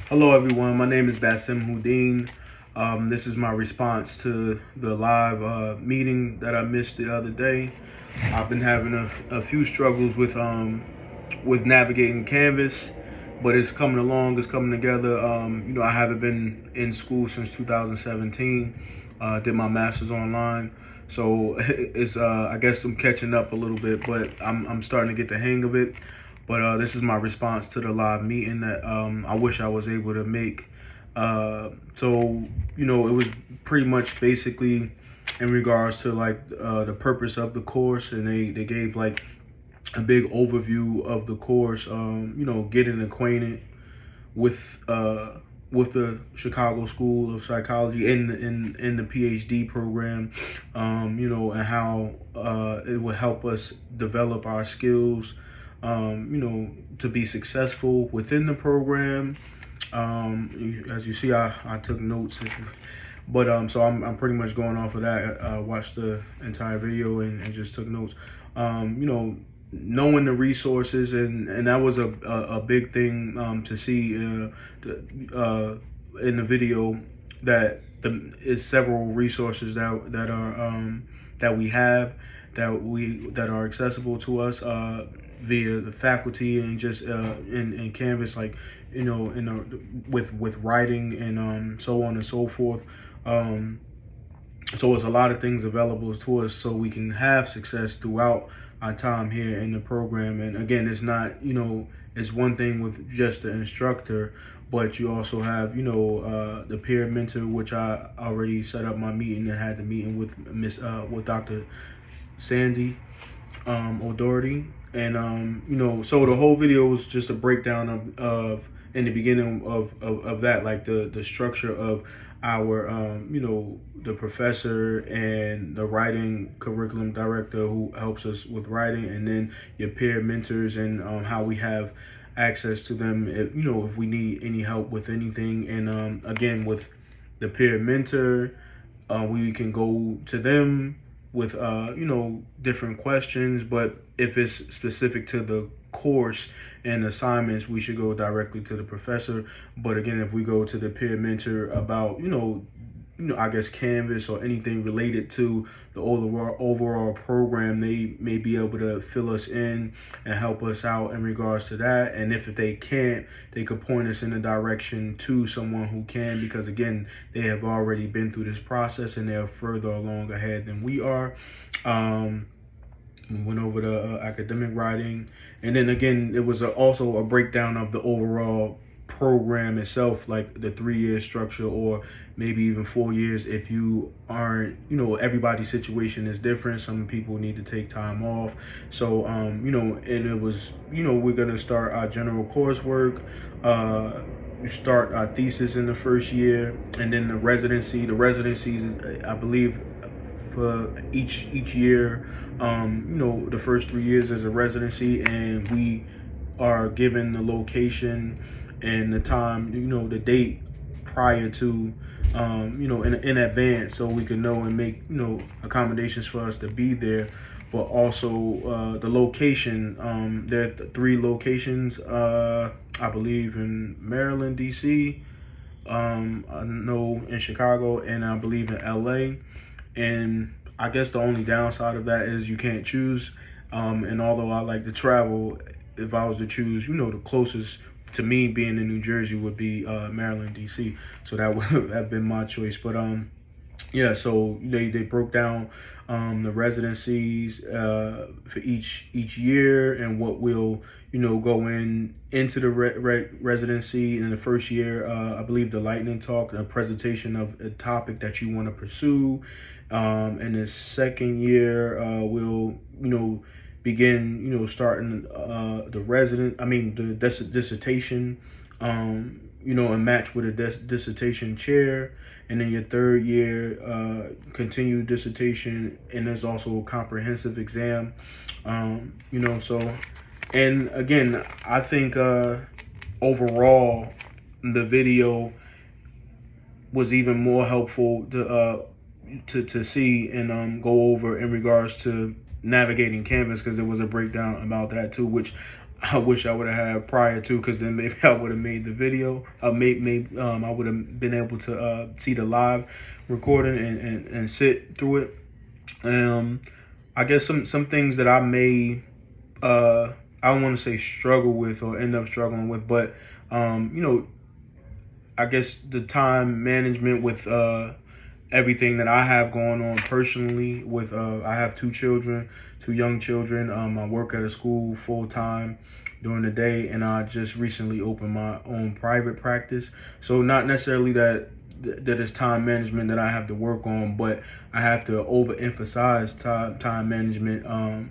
Hello everyone, my name is Basim Houdin. This is my response to the live meeting that I missed the other day. I've been having a few struggles with navigating Canvas, but it's coming along, it's coming together. I haven't been in school since 2017. Did my master's online, so it's I guess I'm catching up a little bit, but I'm starting to get the hang of it. But this is my response to the live meeting that I wish I was able to make. It was pretty much basically in regards to like the purpose of the course, and they gave like a big overview of the course. Getting acquainted with the Chicago School of Psychology in the PhD program, and how it would help us develop our skills, to be successful within the program. As you see, I took notes, so I'm pretty much going off of that. I watched the entire video and just took notes. Knowing the resources, and that was a big thing to see in the video, that is several resources that we have that are accessible to us via the faculty, and just in Canvas, like with writing and so on and so forth. So it's a lot of things available to us so we can have success throughout our time here in the program. And again, it's not, it's one thing with just the instructor, but you also have, the peer mentor, which I already set up my meeting and had the meeting with with Dr. Sandy O'Doherty. And so the whole video was just a breakdown of in the beginning of that, like the structure of our the professor and the writing curriculum director who helps us with writing, and then your peer mentors, and how we have access to them if we need any help with anything. And again, with the peer mentor, we can go to them with different questions, but if it's specific to the course and assignments, we should go directly to the professor. But again, if we go to the peer mentor about I guess Canvas or anything related to the overall program, they may be able to fill us in and help us out in regards to that. And if they can't, they could point us in a direction to someone who can, because again, they have already been through this process and they're further along ahead than we are. We went over the academic writing, and then again, it was also a breakdown of the overall program itself, like the 3-year structure, or maybe even 4 years if you aren't, everybody's situation is different. Some people need to take time off. So and it was, we're gonna start our general coursework, we start our thesis in the first year, and then the residencies, I believe, for each year. The first 3 years is a residency, and we are given the location and the time, the date prior to, in advance, so we can know and make, accommodations for us to be there. But also the location, there are 3 locations, I believe in Maryland, DC, I know in Chicago, and I believe in LA. And I guess the only downside of that is you can't choose. And although I like to travel, if I was to choose, the closest to me being in New Jersey would be Maryland, DC. So that would have been my choice. But yeah, so they broke down the residencies for each year, and what will go into the residency. In the first year, I believe the lightning talk, a presentation of a topic that you want to pursue. In the second year, we'll begin starting the dissertation, and match with a dissertation chair. And then your third year, continue dissertation, and there's also a comprehensive exam. So, and again, I think overall the video was even more helpful to see and go over in regards to navigating Canvas, because there was a breakdown about that too, which I wish I would have had prior to, because then maybe I would have made the video. I would have been able to see the live recording and sit through it. I guess some things that I may I don't want to say struggle with or end up struggling with, but you know, I guess the time management with everything that I have going on personally. With I have two children, two young children. I work at a school full time during the day, and I just recently opened my own private practice. So not necessarily that it's time management that I have to work on, but I have to overemphasize time management.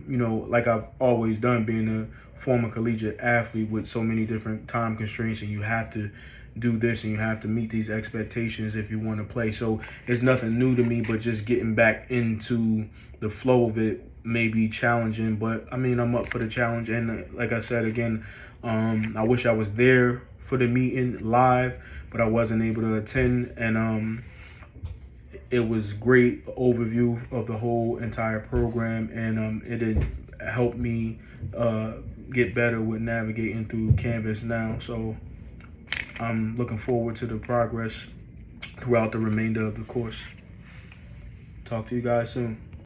You know, like I've always done, being a former collegiate athlete with so many different time constraints, and you have to do this and you have to meet these expectations if you want to play. So it's nothing new to me, but just getting back into the flow of it may be challenging. But I mean, I'm up for the challenge. And like I said again, I wish I was there for the meeting live, but I wasn't able to attend. And it was great overview of the whole entire program, and it had helped me get better with navigating through Canvas now. So I'm looking forward to the progress throughout the remainder of the course. Talk to you guys soon.